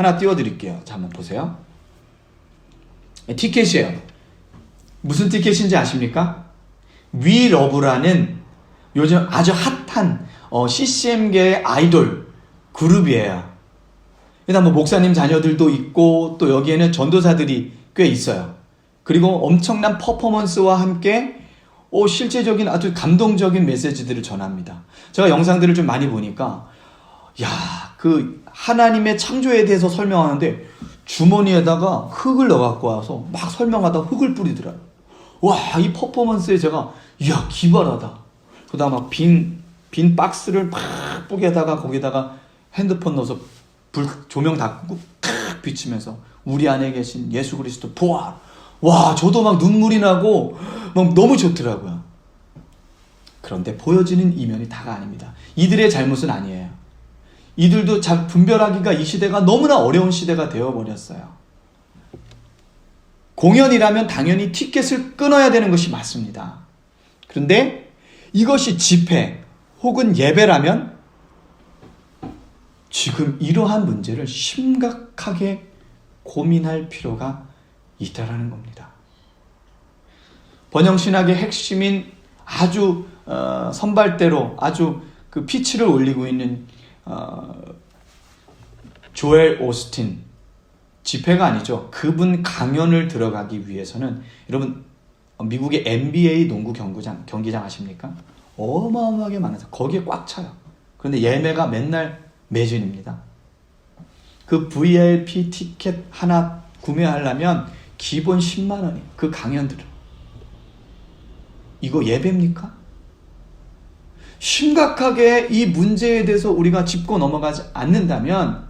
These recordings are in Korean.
하나 띄워드릴게요. 자, 한번 보세요. 티켓이에요. 무슨 티켓인지 아십니까? 위러브라는 요즘 아주 핫한 CCM계의 아이돌 그룹이에요. 일단 뭐 목사님 자녀들도 있고 또 여기에는 전도사들이 꽤 있어요. 그리고 엄청난 퍼포먼스와 함께 실제적인 아주 감동적인 메시지들을 전합니다. 제가 영상들을 좀 많이 보니까 그 하나님의 창조에 대해서 설명하는데 주머니에다가 흙을 넣어갖고 와서 막 설명하다 흙을 뿌리더라고요. 와, 이 퍼포먼스에 제가 기발하다. 그다음 막 빈 박스를 막 뿌개다가 거기다가 핸드폰 넣어서 조명 다 끄고 탁 비치면서 우리 안에 계신 예수 그리스도 부활. 와, 저도 막 눈물이 나고 막 너무 좋더라고요. 그런데 보여지는 이면이 다가 아닙니다. 이들의 잘못은 아니에요. 이들도 분별하기가 이 시대가 너무나 어려운 시대가 되어버렸어요. 공연이라면 당연히 티켓을 끊어야 되는 것이 맞습니다. 그런데 이것이 집회 혹은 예배라면 지금 이러한 문제를 심각하게 고민할 필요가 있다라는 겁니다. 번영신학의 핵심인 아주 선발대로 아주 그 피치를 올리고 있는 조엘 오스틴, 집회가 아니죠. 그분 강연을 들어가기 위해서는 여러분 미국의 NBA 농구 경기장 아십니까? 어마어마하게 많아서 거기에 꽉 차요. 그런데 예매가 맨날 매진입니다. 그 VIP 티켓 하나 구매하려면 기본 10만 원이 그 강연들은. 이거 예배입니까? 심각하게 이 문제에 대해서 우리가 짚고 넘어가지 않는다면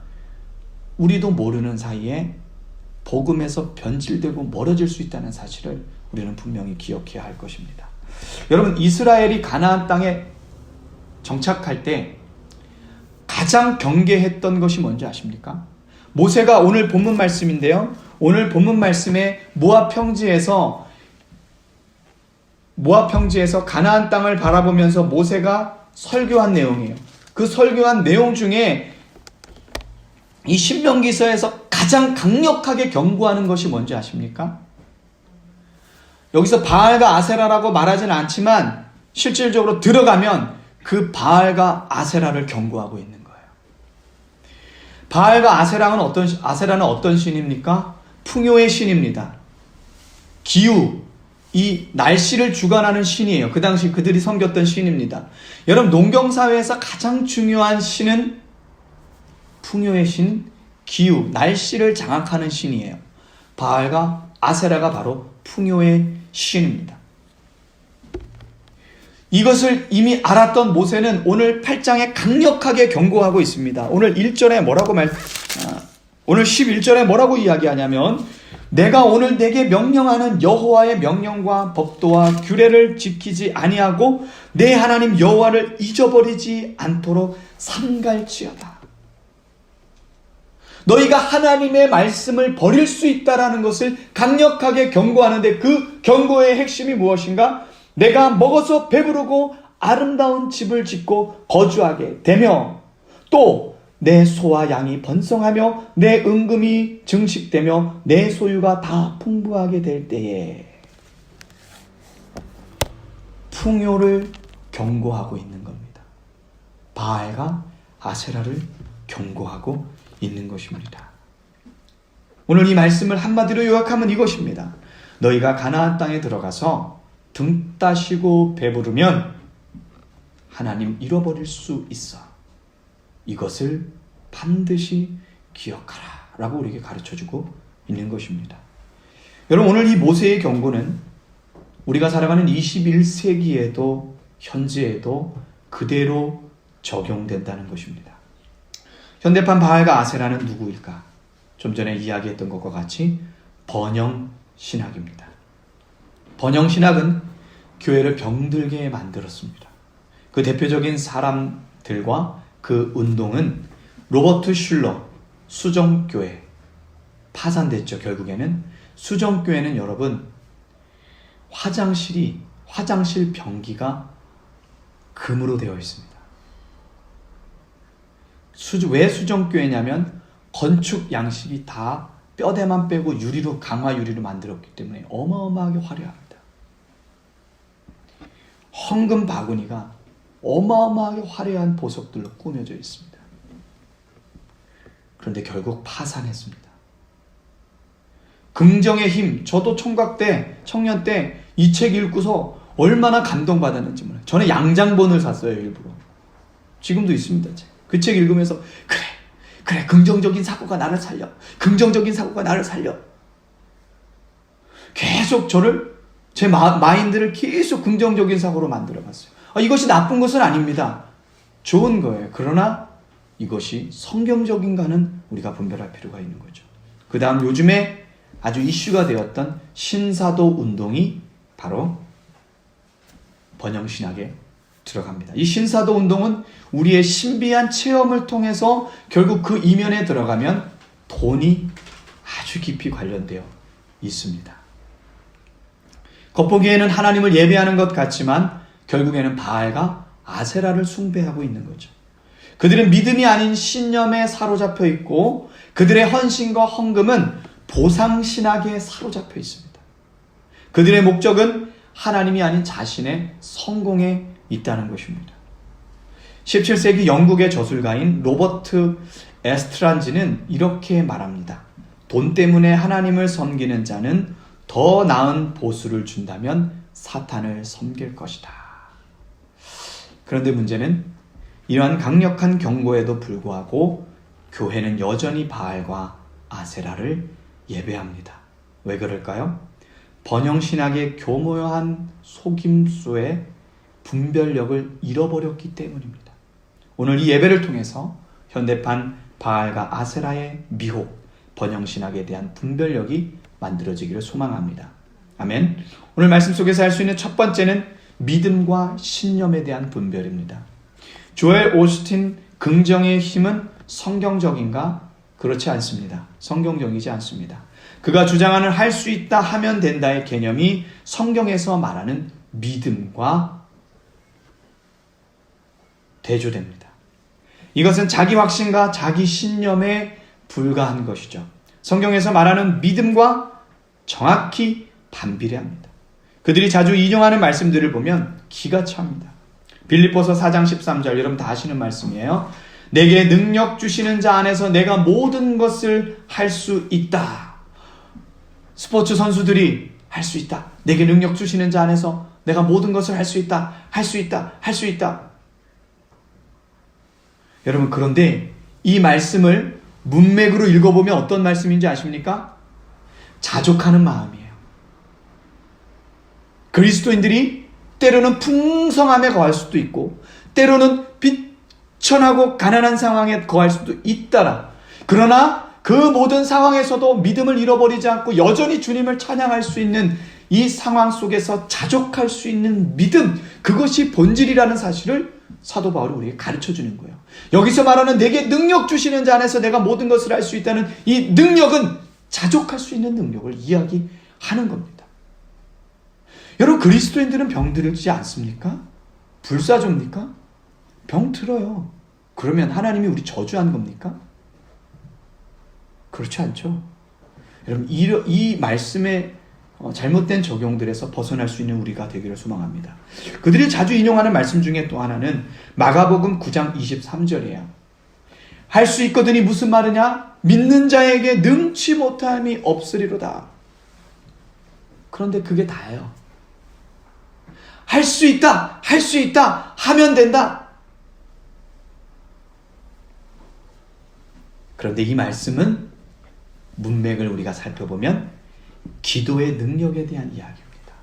우리도 모르는 사이에 복음에서 변질되고 멀어질 수 있다는 사실을 우리는 분명히 기억해야 할 것입니다. 여러분, 이스라엘이 가나안 땅에 정착할 때 가장 경계했던 것이 뭔지 아십니까? 모세가 오늘 본문 말씀인데요. 오늘 본문 말씀에 모압 평지에서 가나안 땅을 바라보면서 모세가 설교한 내용이에요. 그 설교한 내용 중에 이 신명기서에서 가장 강력하게 경고하는 것이 뭔지 아십니까? 여기서 바알과 아세라라고 말하지는 않지만 실질적으로 들어가면 그 바알과 아세라를 경고하고 있는 거예요. 바알과 아세라는 어떤 신입니까? 풍요의 신입니다. 기후, 이 날씨를 주관하는 신이에요. 그 당시 그들이 섬겼던 신입니다. 여러분, 농경사회에서 가장 중요한 신은 풍요의 신, 기후, 날씨를 장악하는 신이에요. 바알과 아세라가 바로 풍요의 신입니다. 이것을 이미 알았던 모세는 오늘 8장에 강력하게 경고하고 있습니다. 오늘 11절에 뭐라고 이야기하냐면 내가 오늘 내게 명령하는 여호와의 명령과 법도와 규례를 지키지 아니하고 내 하나님 여호와를 잊어버리지 않도록 삼갈지어다. 너희가 하나님의 말씀을 버릴 수 있다라는 것을 강력하게 경고하는데 그 경고의 핵심이 무엇인가? 내가 먹어서 배부르고 아름다운 집을 짓고 거주하게 되며 또 내 소와 양이 번성하며 내 은금이 증식되며 내 소유가 다 풍부하게 될 때에 풍요를 경고하고 있는 겁니다. 바알과 아세라를 경고하고 있는 것입니다. 오늘 이 말씀을 한마디로 요약하면 이것입니다. 너희가 가나안 땅에 들어가서 등 따시고 배부르면 하나님 잃어버릴 수 있어. 이것을 반드시 기억하라 라고 우리에게 가르쳐주고 있는 것입니다. 여러분, 오늘 이 모세의 경고는 우리가 살아가는 21세기에도 현재에도 그대로 적용된다는 것입니다. 현대판 바알과 아세라는 누구일까? 좀 전에 이야기했던 것과 같이 번영신학입니다. 번영신학은 교회를 병들게 만들었습니다. 그 대표적인 사람들과 그 운동은 로버트 슐러 수정교회 파산됐죠. 결국에는 수정교회는 여러분 화장실 변기가 금으로 되어 있습니다. 왜 수정교회냐면 건축 양식이 다 뼈대만 빼고 유리로, 강화 유리로 만들었기 때문에 어마어마하게 화려합니다. 황금 바구니가 어마어마하게 화려한 보석들로 꾸며져 있습니다. 그런데 결국 파산했습니다. 긍정의 힘, 저도 청년 때 이 책 읽고서 얼마나 감동받았는지 몰라요. 저는 양장본을 샀어요, 일부러. 지금도 있습니다. 그 책 읽으면서 그래, 긍정적인 사고가 나를 살려. 긍정적인 사고가 나를 살려. 계속 제 마인드를 계속 긍정적인 사고로 만들어봤어요. 이것이 나쁜 것은 아닙니다. 좋은 거예요. 그러나 이것이 성경적인가는 우리가 분별할 필요가 있는 거죠. 그 다음 요즘에 아주 이슈가 되었던 신사도 운동이 바로 번영신학에 들어갑니다. 이 신사도 운동은 우리의 신비한 체험을 통해서 결국 그 이면에 들어가면 돈이 아주 깊이 관련되어 있습니다. 겉보기에는 하나님을 예배하는 것 같지만 결국에는 바알과 아세라를 숭배하고 있는 거죠. 그들은 믿음이 아닌 신념에 사로잡혀 있고 그들의 헌신과 헌금은 보상신학에 사로잡혀 있습니다. 그들의 목적은 하나님이 아닌 자신의 성공에 있다는 것입니다. 17세기 영국의 저술가인 로버트 에스트란지는 이렇게 말합니다. 돈 때문에 하나님을 섬기는 자는 더 나은 보수를 준다면 사탄을 섬길 것이다. 그런데 문제는 이러한 강력한 경고에도 불구하고 교회는 여전히 바알과 아세라를 예배합니다. 왜 그럴까요? 번영신학의 교묘한 속임수의 분별력을 잃어버렸기 때문입니다. 오늘 이 예배를 통해서 현대판 바알과 아세라의 미혹, 번영신학에 대한 분별력이 만들어지기를 소망합니다. 아멘. 오늘 말씀 속에서 할 수 있는 첫 번째는 믿음과 신념에 대한 분별입니다. 조엘 오스틴 긍정의 힘은 성경적인가? 그렇지 않습니다. 성경적이지 않습니다. 그가 주장하는 할 수 있다 하면 된다의 개념이 성경에서 말하는 믿음과 대조됩니다. 이것은 자기 확신과 자기 신념에 불과한 것이죠. 성경에서 말하는 믿음과 정확히 반비례합니다. 그들이 자주 인용하는 말씀들을 보면 기가 찹니다. 빌립보서 4장 13절, 여러분 다 아시는 말씀이에요. 내게 능력 주시는 자 안에서 내가 모든 것을 할 수 있다. 스포츠 선수들이 할 수 있다. 내게 능력 주시는 자 안에서 내가 모든 것을 할 수 있다. 할 수 있다. 할 수 있다. 여러분, 그런데 이 말씀을 문맥으로 읽어보면 어떤 말씀인지 아십니까? 자족하는 마음이에요. 그리스도인들이 때로는 풍성함에 거할 수도 있고 때로는 비천하고 가난한 상황에 거할 수도 있다라. 그러나 그 모든 상황에서도 믿음을 잃어버리지 않고 여전히 주님을 찬양할 수 있는 이 상황 속에서 자족할 수 있는 믿음, 그것이 본질이라는 사실을 사도 바울이 우리에게 가르쳐주는 거예요. 여기서 말하는 내게 능력 주시는 자 안에서 내가 모든 것을 할 수 있다는 이 능력은 자족할 수 있는 능력을 이야기하는 겁니다. 여러분, 그리스도인들은 병들지 않습니까? 불사조입니까? 병들어요. 그러면 하나님이 우리 저주한 겁니까? 그렇지 않죠. 여러분, 이 말씀의 잘못된 적용들에서 벗어날 수 있는 우리가 되기를 소망합니다. 그들이 자주 인용하는 말씀 중에 또 하나는 마가복음 9장 23절이에요. 할 수 있거든이 무슨 말이냐? 믿는 자에게 능치 못함이 없으리로다. 그런데 그게 다예요. 할 수 있다, 할 수 있다, 하면 된다. 그런데 이 말씀은 문맥을 우리가 살펴보면 기도의 능력에 대한 이야기입니다.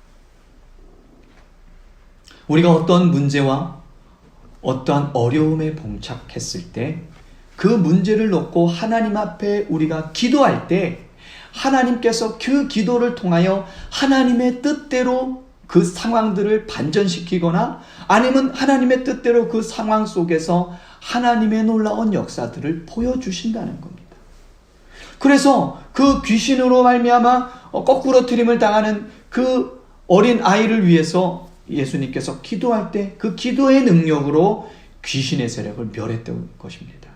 우리가 어떤 문제와 어떠한 어려움에 봉착했을 때 그 문제를 놓고 하나님 앞에 우리가 기도할 때 하나님께서 그 기도를 통하여 하나님의 뜻대로 그 상황들을 반전시키거나 아니면 하나님의 뜻대로 그 상황 속에서 하나님의 놀라운 역사들을 보여주신다는 겁니다. 그래서 그 귀신으로 말미암아 거꾸러뜨림을 당하는 그 어린 아이를 위해서 예수님께서 기도할 때 그 기도의 능력으로 귀신의 세력을 멸했던 것입니다.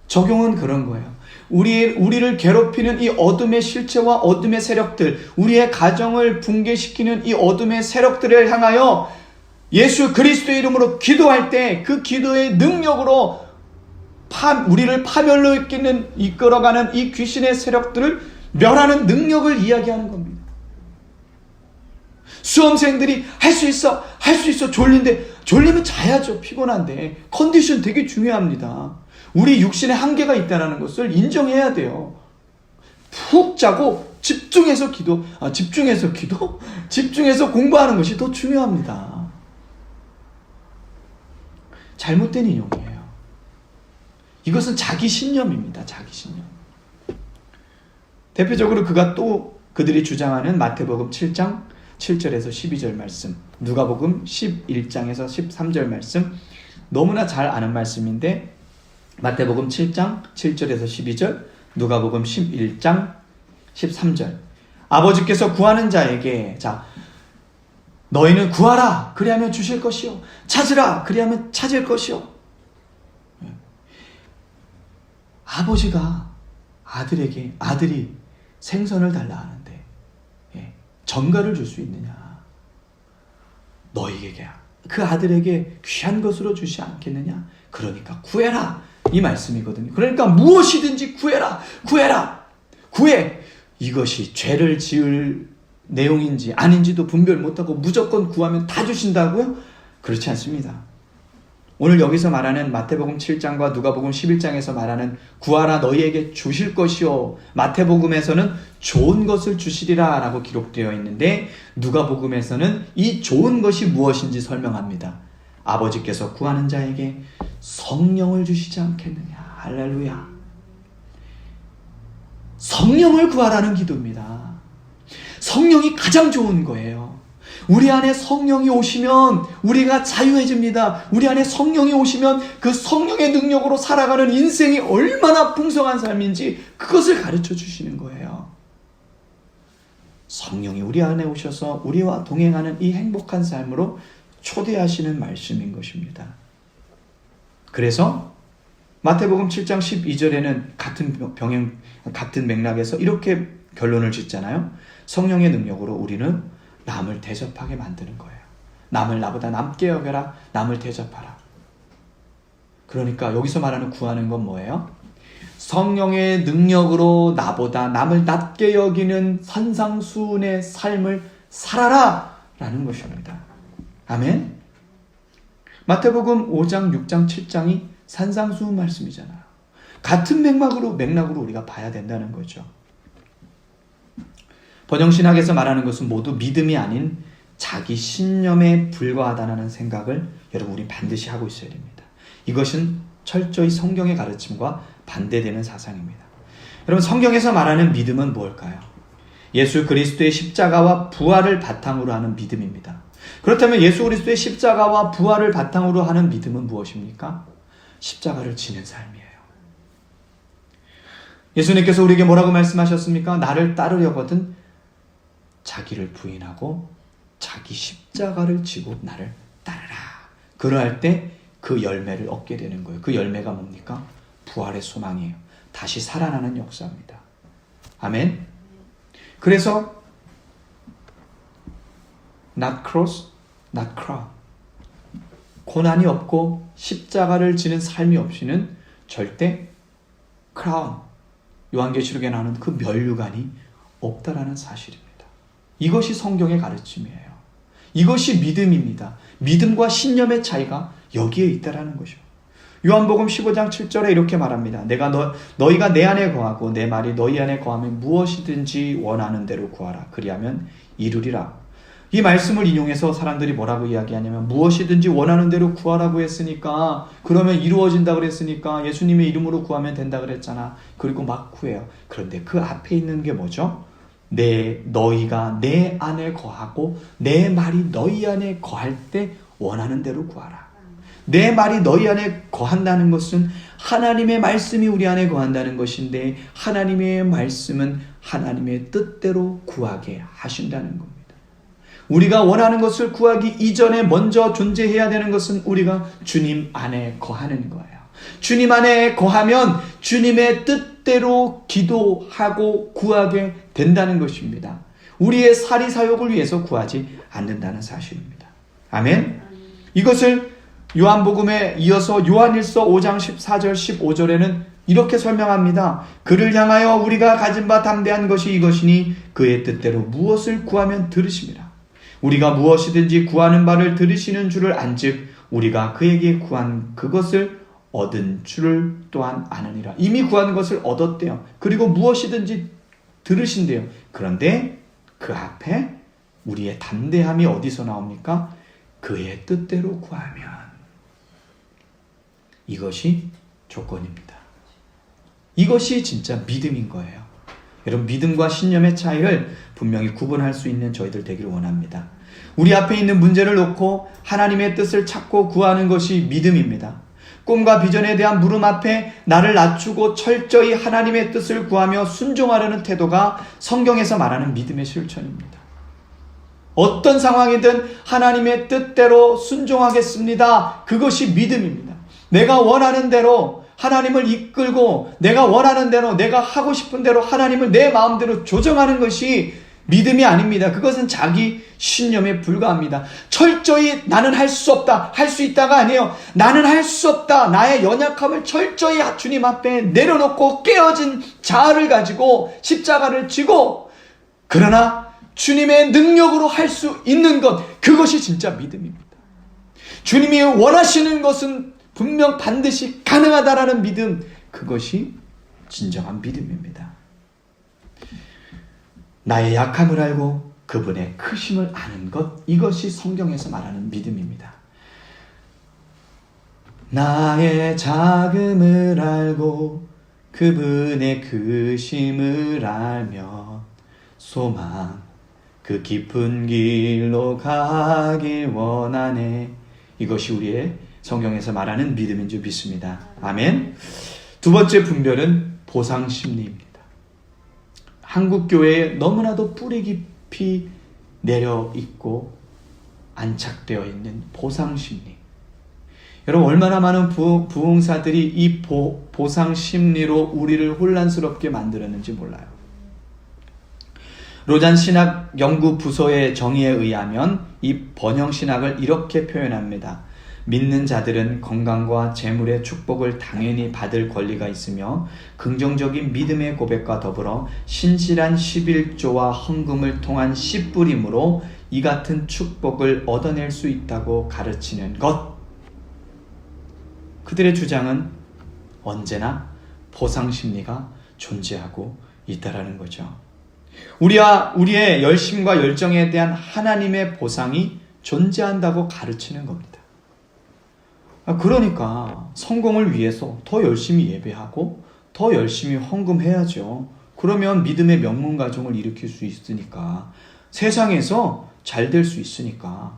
적용은 그런 거예요. 우리를 괴롭히는 이 어둠의 실체와 어둠의 세력들, 우리의 가정을 붕괴시키는 이 어둠의 세력들을 향하여 예수 그리스도의 이름으로 기도할 때 그 기도의 능력으로 우리를 파멸로 이끌어가는 이 귀신의 세력들을 멸하는 능력을 이야기하는 겁니다. 수험생들이 할 수 있어 졸리면 자야죠. 피곤한데 컨디션 되게 중요합니다. 우리 육신의 한계가 있다는 것을 인정해야 돼요. 푹 자고 집중해서 공부하는 것이 더 중요합니다. 잘못된 인용이에요. 이것은 자기 신념입니다. 자기 신념. 대표적으로 그들이 주장하는 마태복음 7장 7절에서 12절 말씀, 누가복음 11장에서 13절 말씀, 너무나 잘 아는 말씀인데 마태복음 7장 7절에서 12절, 누가복음 11장 13절. 아버지께서 구하는 자에게 너희는 구하라 그리하면 주실 것이요, 찾으라 그리하면 찾을 것이요. 아버지가 아들이 생선을 달라 하는데 전가를 줄 수 있느냐? 너희에게 그 아들에게 귀한 것으로 주지 않겠느냐? 그러니까 구해라 이 말씀이거든요. 그러니까 무엇이든지 구해. 이것이 죄를 지을 내용인지 아닌지도 분별 못하고 무조건 구하면 다 주신다고요? 그렇지 않습니다. 오늘 여기서 말하는 마태복음 7장과 누가복음 11장에서 말하는 구하라 너희에게 주실 것이요, 마태복음에서는 좋은 것을 주시리라 라고 기록되어 있는데 누가복음에서는 이 좋은 것이 무엇인지 설명합니다. 아버지께서 구하는 자에게 성령을 주시지 않겠느냐. 할렐루야. 성령을 구하라는 기도입니다. 성령이 가장 좋은 거예요. 우리 안에 성령이 오시면 우리가 자유해집니다. 우리 안에 성령이 오시면 그 성령의 능력으로 살아가는 인생이 얼마나 풍성한 삶인지 그것을 가르쳐 주시는 거예요. 성령이 우리 안에 오셔서 우리와 동행하는 이 행복한 삶으로 초대하시는 말씀인 것입니다. 그래서 마태복음 7장 12절에는 같은 맥락에서 이렇게 결론을 짓잖아요. 성령의 능력으로 우리는 남을 대접하게 만드는 거예요. 남을 나보다 남게 여겨라. 남을 대접하라. 그러니까 여기서 말하는 구하는 건 뭐예요? 성령의 능력으로 나보다 남을 낮게 여기는 산상수훈의 삶을 살아라 라는 것입니다. 아멘. 마태복음 5장, 6장, 7장이 산상수훈 말씀이잖아요. 같은 맥락으로 우리가 봐야 된다는 거죠. 번영신학에서 말하는 것은 모두 믿음이 아닌 자기 신념에 불과하다는 생각을 여러분 우리 반드시 하고 있어야 됩니다. 이것은 철저히 성경의 가르침과 반대되는 사상입니다. 여러분 성경에서 말하는 믿음은 무엇일까요? 예수 그리스도의 십자가와 부활을 바탕으로 하는 믿음입니다. 그렇다면 예수 그리스도의 십자가와 부활을 바탕으로 하는 믿음은 무엇입니까? 십자가를 지는 삶이에요. 예수님께서 우리에게 뭐라고 말씀하셨습니까? 나를 따르려거든 자기를 부인하고 자기 십자가를 지고 나를 따르라. 그러할 때 그 열매를 얻게 되는 거예요. 그 열매가 뭡니까? 부활의 소망이에요. 다시 살아나는 역사입니다. 아멘. 그래서 not cross, not crown. 고난이 없고 십자가를 지는 삶이 없이는 절대 crown, 요한계시록에 나오는 그 면류관이 없다라는 사실입니다. 이것이 성경의 가르침이에요. 이것이 믿음입니다. 믿음과 신념의 차이가 여기에 있다라는 것이죠. 요한복음 15장 7절에 이렇게 말합니다. 너희가 내 안에 거하고 내 말이 너희 안에 거하면 무엇이든지 원하는 대로 구하라. 그리하면 이루리라. 이 말씀을 인용해서 사람들이 뭐라고 이야기하냐면 무엇이든지 원하는 대로 구하라고 했으니까 그러면 이루어진다 그랬으니까 예수님의 이름으로 구하면 된다 그랬잖아. 그리고 막 구해요. 그런데 그 앞에 있는 게 뭐죠? 너희가 내 안에 거하고 내 말이 너희 안에 거할 때 원하는 대로 구하라. 내 말이 너희 안에 거한다는 것은 하나님의 말씀이 우리 안에 거한다는 것인데 하나님의 말씀은 하나님의 뜻대로 구하게 하신다는 겁니다. 우리가 원하는 것을 구하기 이전에 먼저 존재해야 되는 것은 우리가 주님 안에 거하는 거예요. 주님 안에 거하면 주님의 뜻대로 기도하고 구하게 된다는 것입니다. 우리의 사리사욕을 위해서 구하지 않는다는 사실입니다. 아멘. 이것을 요한복음에 이어서 요한일서 5장 14절 15절에는 이렇게 설명합니다. 그를 향하여 우리가 가진 바 담대한 것이 이것이니 그의 뜻대로 무엇을 구하면 들으심이라. 우리가 무엇이든지 구하는 바를 들으시는 줄을 안즉 우리가 그에게 구한 그것을 얻은 줄을 또한 아느니라. 이미 구한 것을 얻었대요. 그리고 무엇이든지 들으신대요. 그런데 그 앞에 우리의 담대함이 어디서 나옵니까? 그의 뜻대로 구하면. 이것이 조건입니다. 이것이 진짜 믿음인 거예요. 여러분, 믿음과 신념의 차이를 분명히 구분할 수 있는 저희들 되기를 원합니다. 우리 앞에 있는 문제를 놓고 하나님의 뜻을 찾고 구하는 것이 믿음입니다. 꿈과 비전에 대한 물음 앞에 나를 낮추고 철저히 하나님의 뜻을 구하며 순종하려는 태도가 성경에서 말하는 믿음의 실천입니다. 어떤 상황이든 하나님의 뜻대로 순종하겠습니다. 그것이 믿음입니다. 내가 원하는 대로 하나님을 이끌고 내가 원하는 대로 내가 하고 싶은 대로 하나님을 내 마음대로 조정하는 것이 믿음이 아닙니다. 그것은 자기 신념에 불과합니다. 철저히 나는 할 수 없다, 할 수 있다가 아니에요. 나는 할 수 없다. 나의 연약함을 철저히 주님 앞에 내려놓고 깨어진 자아를 가지고 십자가를 지고 그러나 주님의 능력으로 할 수 있는 것, 그것이 진짜 믿음입니다. 주님이 원하시는 것은 분명 반드시 가능하다라는 믿음, 그것이 진정한 믿음입니다. 나의 약함을 알고 그분의 크심을 아는 것, 이것이 성경에서 말하는 믿음입니다. 나의 작음을 알고 그분의 크심을 알며 소망 그 깊은 길로 가길 원하네. 이것이 우리의 성경에서 말하는 믿음인 줄 믿습니다. 아멘. 두 번째 분별은 보상심리입니다. 한국 교회에 너무나도 뿌리 깊이 내려 있고 안착되어 있는 보상심리. 여러분, 얼마나 많은 부흥사들이 이 보상심리로 우리를 혼란스럽게 만들었는지 몰라요. 로잔 신학 연구 부서의 정의에 의하면 이 번영 신학을 이렇게 표현합니다. 믿는 자들은 건강과 재물의 축복을 당연히 받을 권리가 있으며 긍정적인 믿음의 고백과 더불어 신실한 11조와 헌금을 통한 씨뿌림으로 이 같은 축복을 얻어낼 수 있다고 가르치는 것. 그들의 주장은 언제나 보상심리가 존재하고 있다라는 거죠. 우리의 열심과 열정에 대한 하나님의 보상이 존재한다고 가르치는 겁니다. 그러니까 성공을 위해서 더 열심히 예배하고 더 열심히 헌금해야죠. 그러면 믿음의 명문가정을 일으킬 수 있으니까, 세상에서 잘 될 수 있으니까.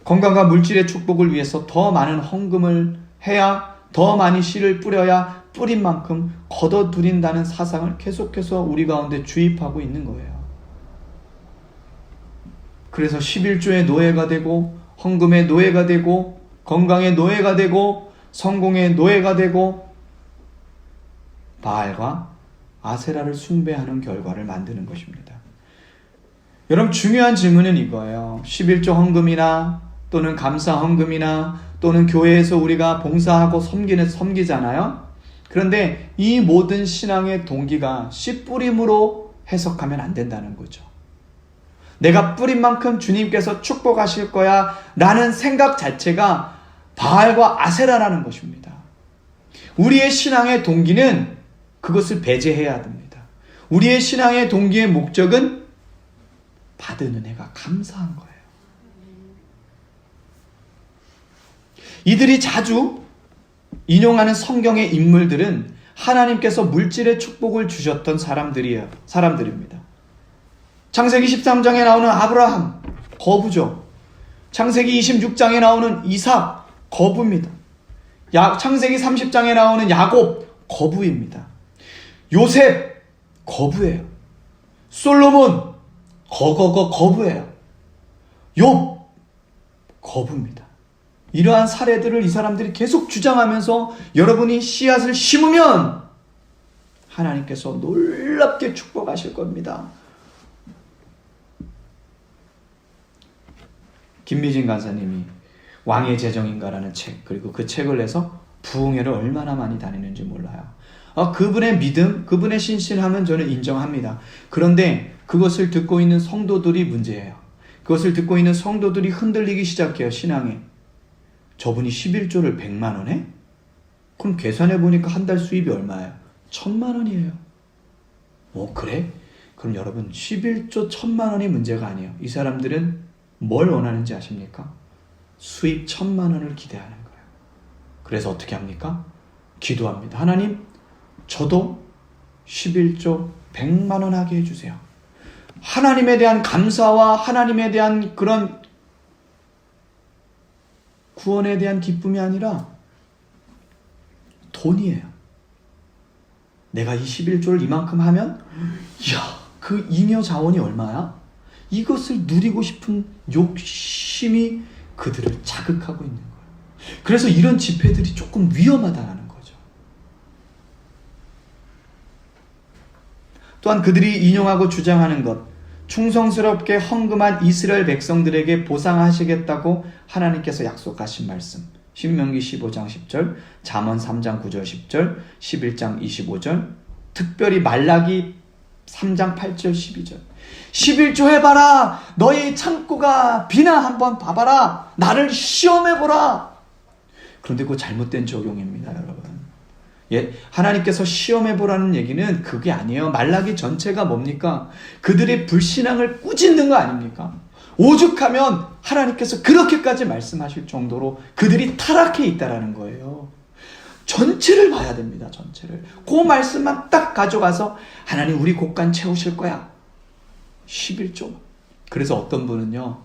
건강과 물질의 축복을 위해서 더 많은 헌금을 해야, 더 많이 씨를 뿌려야 뿌린 만큼 걷어들인다는 사상을 계속해서 우리 가운데 주입하고 있는 거예요. 그래서 11조의 노예가 되고 헌금의 노예가 되고 건강의 노예가 되고 성공의 노예가 되고 바알과 아세라를 숭배하는 결과를 만드는 것입니다. 여러분, 중요한 질문은 이거예요. 11조 헌금이나 또는 감사 헌금이나 또는 교회에서 우리가 봉사하고 섬기잖아요. 그런데 이 모든 신앙의 동기가 씨 뿌림으로 해석하면 안 된다는 거죠. 내가 뿌린 만큼 주님께서 축복하실 거야 라는 생각 자체가 바알과 아세라라는 것입니다. 우리의 신앙의 동기는 그것을 배제해야 됩니다. 우리의 신앙의 동기의 목적은 받은 은혜가 감사한 거예요. 이들이 자주 인용하는 성경의 인물들은 하나님께서 물질의 축복을 주셨던 사람들입니다. 창세기 13장에 나오는 아브라함, 거부죠. 창세기 26장에 나오는 이삭, 거부입니다. 창세기 30장에 나오는 야곱, 거부입니다. 요셉, 거부예요. 솔로몬, 거부예요. 욥, 거부입니다. 이러한 사례들을 이 사람들이 계속 주장하면서 여러분이 씨앗을 심으면 하나님께서 놀랍게 축복하실 겁니다. 김미진 간사님이 왕의 재정인가라는 책, 그리고 그 책을 내서 부흥회를 얼마나 많이 다니는지 몰라요. 그분의 믿음, 그분의 신실함은 저는 인정합니다. 그런데 그것을 듣고 있는 성도들이 문제예요. 그것을 듣고 있는 성도들이 흔들리기 시작해요. 신앙에. 저분이 11조를 100만 원에? 그럼 계산해 보니까 한 달 수입이 얼마예요? 1000만 원이에요. 그래? 그럼 여러분 11조 1000만 원이 문제가 아니에요. 이 사람들은 뭘 원하는지 아십니까? 수입 1000만 원을 기대하는 거예요. 그래서 어떻게 합니까? 기도합니다. 하나님, 저도 11조 100만 원 하게 해주세요. 하나님에 대한 감사와 하나님에 대한 그런 구원에 대한 기쁨이 아니라 돈이에요. 내가 이 11조를 이만큼 하면 그 잉여 자원이 얼마야? 이것을 누리고 싶은 욕심이 그들을 자극하고 있는 거예요. 그래서 이런 집회들이 조금 위험하다는 거죠. 또한 그들이 인용하고 주장하는 것, 충성스럽게 헌금한 이스라엘 백성들에게 보상하시겠다고 하나님께서 약속하신 말씀, 신명기 15장 10절, 잠언 3장 9절 10절, 11장 25절, 특별히 말라기 3장 8절 12절. 11조 해봐라. 너희 창고가 비나 한번 봐봐라. 나를 시험해보라. 그런데 그거 잘못된 적용입니다, 여러분. 하나님께서 시험해보라는 얘기는 그게 아니에요. 말라기 전체가 뭡니까? 그들의 불신앙을 꾸짖는 거 아닙니까? 오죽하면 하나님께서 그렇게까지 말씀하실 정도로 그들이 타락해 있다라는 거예요. 전체를 봐야 됩니다. 전체를. 그 말씀만 딱 가져가서 하나님 우리 곳간 채우실 거야. 11조. 그래서 어떤 분은요,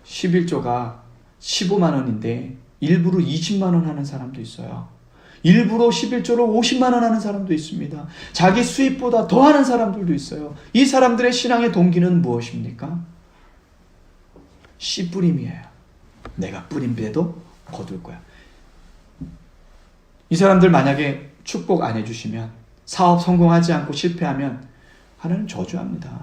11조가 15만 원인데 일부러 20만 원 하는 사람도 있어요. 일부러 11조로 50만 원 하는 사람도 있습니다. 자기 수입보다 더 하는 사람들도 있어요. 이 사람들의 신앙의 동기는 무엇입니까? 씨 뿌림이에요. 내가 뿌린 배도 거둘 거야. 이 사람들 만약에 축복 안 해주시면, 사업 성공하지 않고 실패하면 하나님 저주합니다.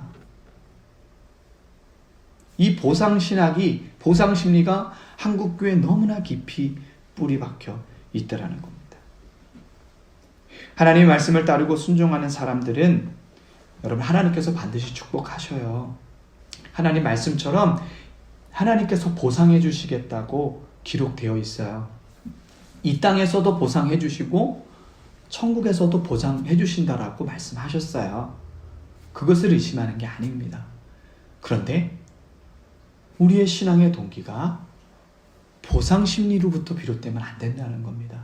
이 보상신학이, 보상심리가 한국교회에 너무나 깊이 뿌리 박혀 있다라는 겁니다. 하나님의 말씀을 따르고 순종하는 사람들은 여러분 하나님께서 반드시 축복하셔요. 하나님 말씀처럼 하나님께서 보상해 주시겠다고 기록되어 있어요. 이 땅에서도 보상해 주시고 천국에서도 보상해 주신다라고 말씀하셨어요. 그것을 의심하는 게 아닙니다. 그런데 우리의 신앙의 동기가 보상 심리로부터 비롯되면 안 된다는 겁니다.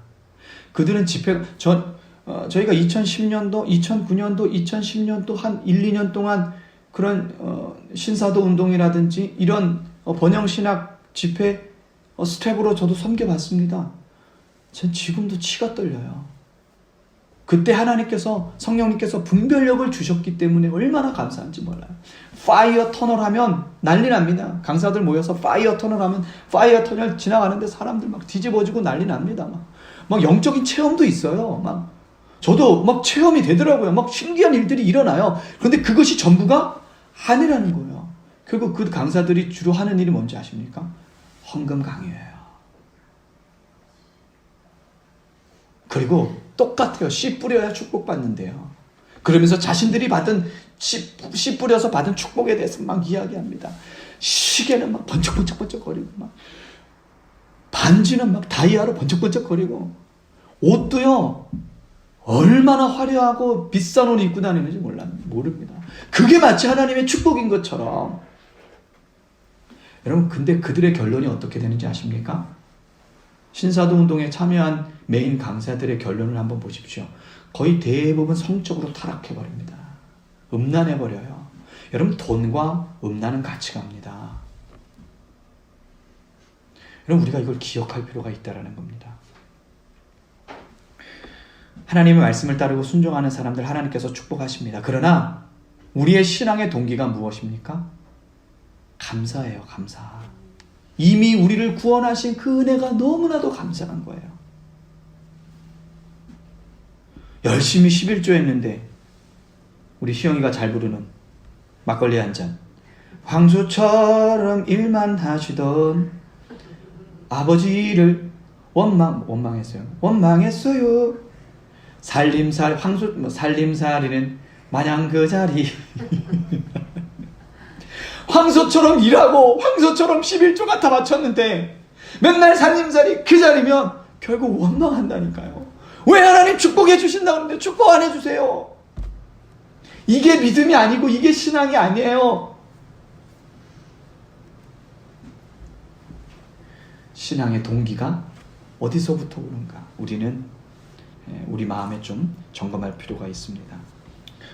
그들은 저희가 2010년도, 2009년도, 2010년도 한 1, 2년 동안 그런 신사도 운동이라든지 이런 번영신학 집회 스텝으로 저도 섬겨봤습니다. 전 지금도 치가 떨려요. 그때 하나님께서, 성령님께서 분별력을 주셨기 때문에 얼마나 감사한지 몰라요. 파이어 터널 하면 난리 납니다. 강사들 모여서 파이어 터널 하면 파이어 터널 지나가는데 사람들 막 뒤집어지고 난리 납니다. 막 영적인 체험도 있어요. 저도 막 체험이 되더라고요. 막 신기한 일들이 일어나요. 그런데 그것이 전부가 아니라는 거예요. 결국 그 강사들이 주로 하는 일이 뭔지 아십니까? 헌금 강요예요. 그리고 똑같아요. 씨 뿌려야 축복받는데요. 그러면서 자신들이 받은 씨 뿌려서 받은 축복에 대해서 막 이야기합니다. 시계는 막 번쩍번쩍거리고, 막 반지는 막 다이아로 번쩍번쩍거리고, 옷도요 얼마나 화려하고 비싼 옷 입고 다니는지 모릅니다. 그게 마치 하나님의 축복인 것처럼. 여러분, 근데 그들의 결론이 어떻게 되는지 아십니까? 신사도 운동에 참여한 메인 강사들의 결론을 한번 보십시오. 거의 대부분 성적으로 타락해버립니다. 음란해버려요. 여러분, 돈과 음란은 같이 갑니다. 여러분, 우리가 이걸 기억할 필요가 있다는 겁니다. 하나님의 말씀을 따르고 순종하는 사람들 하나님께서 축복하십니다. 그러나 우리의 신앙의 동기가 무엇입니까? 감사예요. 감사. 이미 우리를 구원하신 그 은혜가 너무나도 감사한 거예요. 열심히 11조 했는데 우리 희영이가 잘 부르는 막걸리 한 잔. 황소처럼 일만 하시던 아버지를 원망했어요. 살림살이는 마냥 그 자리. 황소처럼 일하고 황소처럼 11조가 다 바쳤는데 맨날 살림살이 그 자리면 결국 원망한다니까요. 왜 하나님 축복해 주신다고 하는데 축복 안 해주세요? 이게 믿음이 아니고 이게 신앙이 아니에요. 신앙의 동기가 어디서부터 오는가? 우리는 우리 마음에 좀 점검할 필요가 있습니다.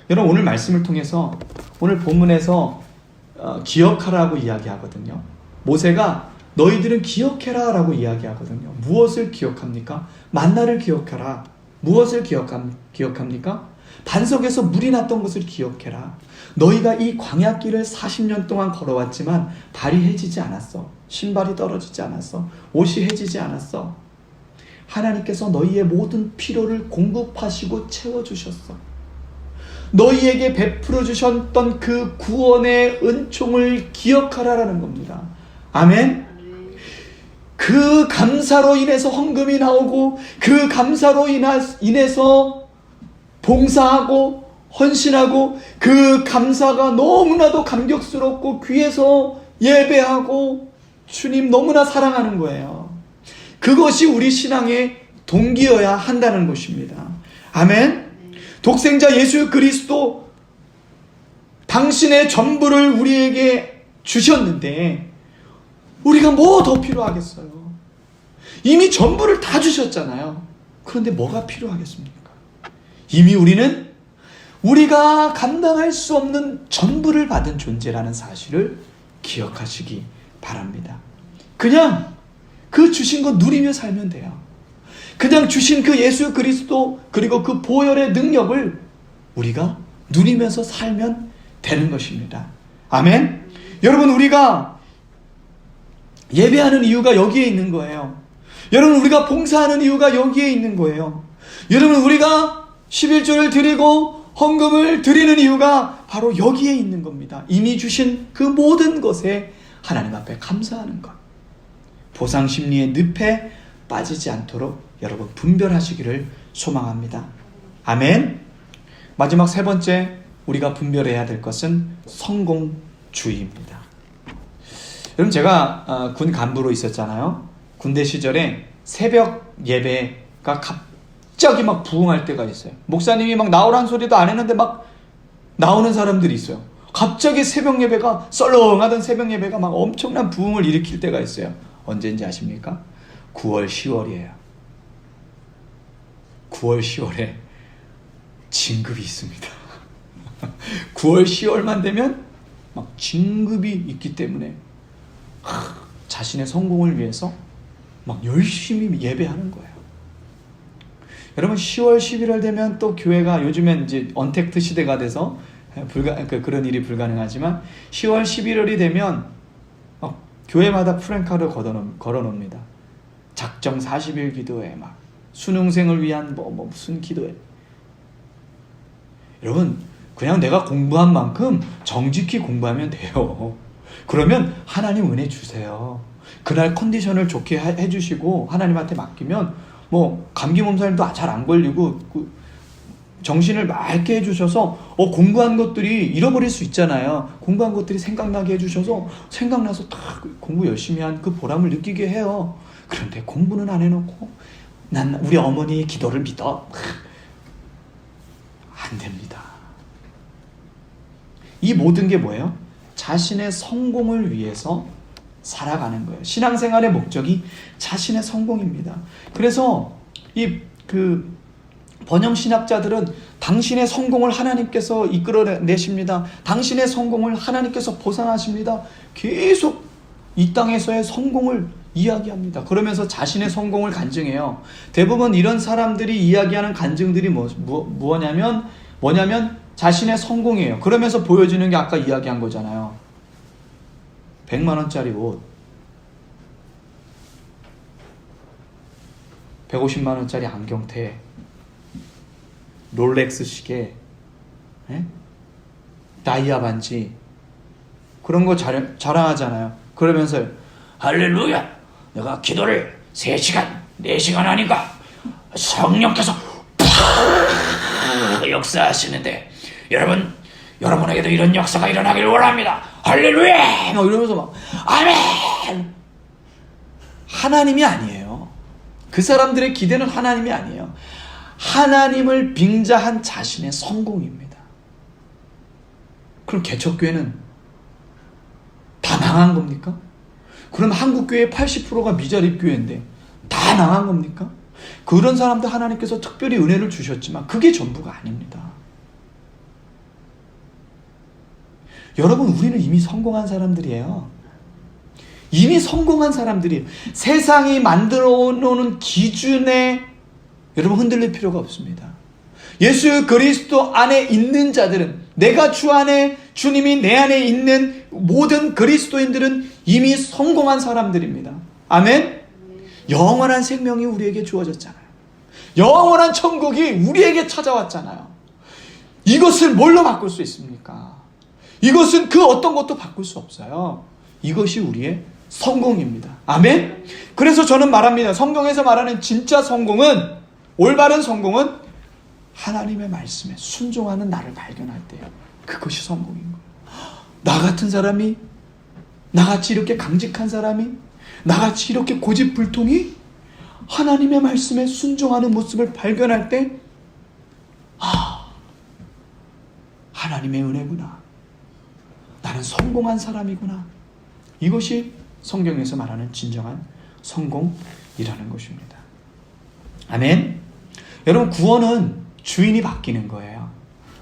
여러분, 오늘 말씀을 통해서 오늘 본문에서 기억하라고 이야기하거든요. 모세가 너희들은 기억해라 라고 이야기하거든요. 무엇을 기억합니까? 만나를 기억하라. 무엇을 기억합니까? 반석에서 물이 났던 것을 기억해라. 너희가 이 광야길을 40년 동안 걸어왔지만 발이 해지지 않았어. 신발이 떨어지지 않았어. 옷이 해지지 않았어. 하나님께서 너희의 모든 필요를 공급하시고 채워주셨어. 너희에게 베풀어 주셨던 그 구원의 은총을 기억하라라는 겁니다. 아멘. 그 감사로 인해서 헌금이 나오고 그 감사로 인해서 봉사하고 헌신하고 그 감사가 너무나도 감격스럽고 귀에서 예배하고 주님 너무나 사랑하는 거예요. 그것이 우리 신앙의 동기여야 한다는 것입니다. 아멘. 독생자 예수 그리스도 당신의 전부를 우리에게 주셨는데 우리가 뭐 더 필요하겠어요? 이미 전부를 다 주셨잖아요. 그런데 뭐가 필요하겠습니까? 이미 우리는 우리가 감당할 수 없는 전부를 받은 존재라는 사실을 기억하시기 바랍니다. 그냥 그 주신 거 누리며 살면 돼요. 그냥 주신 그 예수 그리스도 그리고 그 보혈의 능력을 우리가 누리면서 살면 되는 것입니다. 아멘. 여러분, 우리가 예배하는 이유가 여기에 있는 거예요. 여러분, 우리가 봉사하는 이유가 여기에 있는 거예요. 여러분, 우리가 11조를 드리고 헌금을 드리는 이유가 바로 여기에 있는 겁니다. 이미 주신 그 모든 것에 하나님 앞에 감사하는 것. 보상 심리의 늪에 빠지지 않도록 여러분 분별하시기를 소망합니다. 아멘. 마지막 세 번째 우리가 분별해야 될 것은 성공주의입니다. 여러분, 제가 군 간부로 있었잖아요. 군대 시절에 새벽 예배가 갑자기 막 부흥할 때가 있어요. 목사님이 막 나오라는 소리도 안 했는데 막 나오는 사람들이 있어요. 갑자기 새벽 예배가 썰렁하던 새벽 예배가 막 엄청난 부흥을 일으킬 때가 있어요. 언제인지 아십니까? 9월, 10월이에요. 9월, 10월에 진급이 있습니다. 9월, 10월만 되면 막 진급이 있기 때문에 자신의 성공을 위해서 막 열심히 예배하는 거예요. 여러분, 10월, 11월 되면 또 교회가 요즘엔 이제 언택트 시대가 돼서 그런 일이 불가능하지만 10월, 11월이 되면 교회마다 프랭카드 걸어놓습니다. 작정 40일 기도회, 막 수능생을 위한 무슨 기도회. 여러분, 그냥 내가 공부한 만큼 정직히 공부하면 돼요. 그러면 하나님 은혜 주세요. 그날 컨디션을 좋게 해주시고 하나님한테 맡기면 뭐 감기 몸살도 잘 안 걸리고 정신을 맑게 해주셔서 공부한 것들이 잃어버릴 수 있잖아요. 공부한 것들이 생각나게 해주셔서 생각나서 딱 공부 열심히 한 그 보람을 느끼게 해요. 그런데 공부는 안 해놓고 난 우리 어머니의 기도를 믿어. 안 됩니다. 이 모든 게 뭐예요? 자신의 성공을 위해서 살아가는 거예요. 신앙생활의 목적이 자신의 성공입니다. 그래서 번영 신학자들은 당신의 성공을 하나님께서 이끌어내십니다. 당신의 성공을 하나님께서 보상하십니다. 계속 이 땅에서의 성공을 이야기합니다. 그러면서 자신의 성공을 간증해요. 대부분 이런 사람들이 이야기하는 간증들이 뭐냐면 자신의 성공이에요. 그러면서 보여주는 게 아까 이야기한 거잖아요. 100만 원짜리 옷, 150만 원짜리 안경테에 롤렉스 시계, 다이아 반지 그런 거 자랑하잖아요. 그러면서 할렐루야, 내가 기도를 3시간 4시간 하니까 성령께서 역사하시는데 여러분에게도 이런 역사가 일어나길 원합니다. 할렐루야! 막 이러면서 막 아멘! 하나님이 아니에요. 그 사람들의 기대는 하나님이 아니에요. 하나님을 빙자한 자신의 성공입니다. 그럼 개척교회는 다 망한 겁니까? 그럼 한국교회의 80%가 미자립교회인데 다 망한 겁니까? 그런 사람들 하나님께서 특별히 은혜를 주셨지만 그게 전부가 아닙니다. 여러분, 우리는 이미 성공한 사람들이에요. 이미 성공한 사람들이에요. 세상이 만들어 놓은 기준에 여러분 흔들릴 필요가 없습니다. 예수 그리스도 안에 있는 자들은, 내가 주 안에, 주님이 내 안에 있는 모든 그리스도인들은 이미 성공한 사람들입니다. 아멘? 영원한 생명이 우리에게 주어졌잖아요. 영원한 천국이 우리에게 찾아왔잖아요. 이것을 뭘로 바꿀 수 있습니까? 이것은 그 어떤 것도 바꿀 수 없어요. 이것이 우리의 성공입니다. 아멘? 그래서 저는 말합니다. 성경에서 말하는 진짜 성공은, 올바른 성공은 하나님의 말씀에 순종하는 나를 발견할 때요. 그것이 성공인 거예요. 나 같은 사람이, 나같이 이렇게 강직한 사람이, 나같이 이렇게 고집불통이 하나님의 말씀에 순종하는 모습을 발견할 때, 하나님의 은혜구나. 나는 성공한 사람이구나. 이것이 성경에서 말하는 진정한 성공이라는 것입니다. 아멘. 여러분, 구원은 주인이 바뀌는 거예요.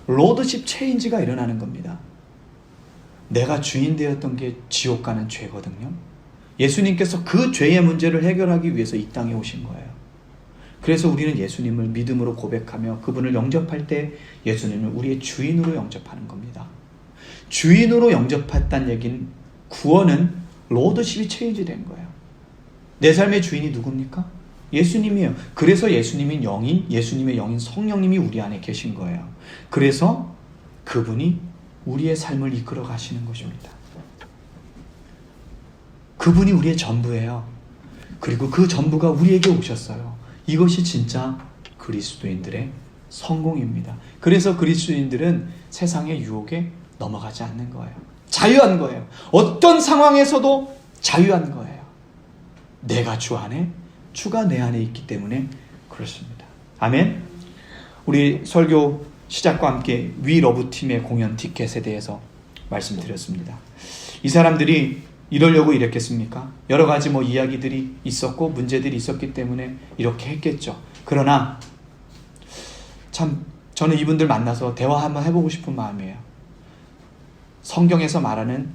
로드십 체인지가 일어나는 겁니다. 내가 주인 되었던 게 지옥 가는 죄거든요. 예수님께서 그 죄의 문제를 해결하기 위해서 이 땅에 오신 거예요. 그래서 우리는 예수님을 믿음으로 고백하며 그분을 영접할 때 예수님을 우리의 주인으로 영접하는 겁니다. 주인으로 영접했다는 얘기는, 구원은 로드십이 체인지 된 거예요. 내 삶의 주인이 누굽니까? 예수님이에요. 그래서 예수님의 영인 성령님이 우리 안에 계신 거예요. 그래서 그분이 우리의 삶을 이끌어 가시는 것입니다. 그분이 우리의 전부예요. 그리고 그 전부가 우리에게 오셨어요. 이것이 진짜 그리스도인들의 성공입니다. 그래서 그리스도인들은 세상의 유혹에 넘어가지 않는 거예요. 자유한 거예요. 어떤 상황에서도 자유한 거예요. 내가 주 안에, 주가 내 안에 있기 때문에 그렇습니다. 아멘. 우리 설교 시작과 함께 위러브팀의 공연 티켓에 대해서 말씀드렸습니다. 이 사람들이 이러려고 이랬겠습니까? 여러 가지 이야기들이 있었고 문제들이 있었기 때문에 이렇게 했겠죠. 그러나 참 저는 이분들 만나서 대화 한번 해보고 싶은 마음이에요. 성경에서 말하는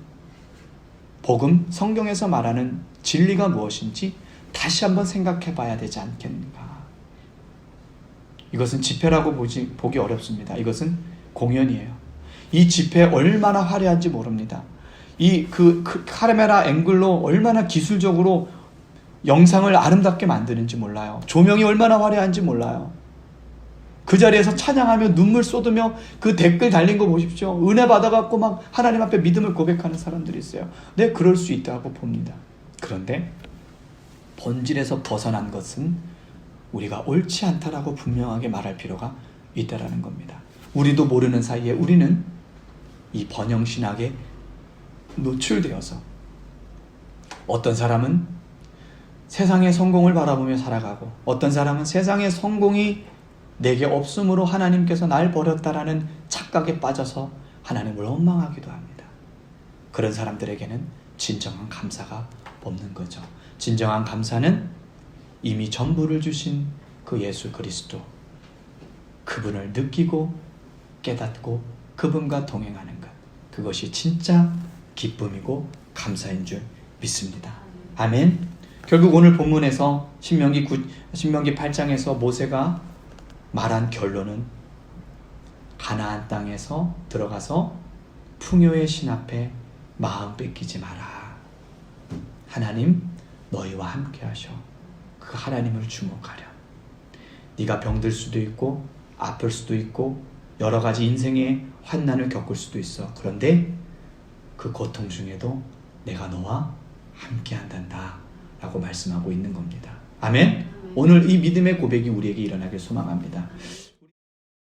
복음, 성경에서 말하는 진리가 무엇인지 다시 한번 생각해 봐야 되지 않겠는가. 이것은 집회라고 보기 어렵습니다. 이것은 공연이에요. 이 집회 얼마나 화려한지 모릅니다. 그 카메라 앵글로 얼마나 기술적으로 영상을 아름답게 만드는지 몰라요. 조명이 얼마나 화려한지 몰라요. 그 자리에서 찬양하며 눈물 쏟으며 그 댓글 달린 거 보십시오. 은혜 받아갖고 막 하나님 앞에 믿음을 고백하는 사람들이 있어요. 네, 그럴 수 있다고 봅니다. 그런데 본질에서 벗어난 것은 우리가 옳지 않다라고 분명하게 말할 필요가 있다라는 겁니다. 우리도 모르는 사이에 우리는 이 번영신학에 노출되어서 어떤 사람은 세상의 성공을 바라보며 살아가고, 어떤 사람은 세상의 성공이 내게 없음으로 하나님께서 날 버렸다라는 착각에 빠져서 하나님을 원망하기도 합니다. 그런 사람들에게는 진정한 감사가 없는 거죠. 진정한 감사는 이미 전부를 주신 그 예수 그리스도, 그분을 느끼고 깨닫고 그분과 동행하는 것, 그것이 진짜 기쁨이고 감사인 줄 믿습니다. 아멘. 결국 오늘 본문에서 신명기 8장에서 모세가 말한 결론은 가나안 땅에서 들어가서 풍요의 신 앞에 마음 뺏기지 마라. 하나님 너희와 함께 하셔. 그 하나님을 주목하렴. 네가 병들 수도 있고 아플 수도 있고 여러 가지 인생의 환난을 겪을 수도 있어. 그런데 그 고통 중에도 내가 너와 함께 한단다 라고 말씀하고 있는 겁니다. 아멘? 오늘 이 믿음의 고백이 우리에게 일어나길 소망합니다.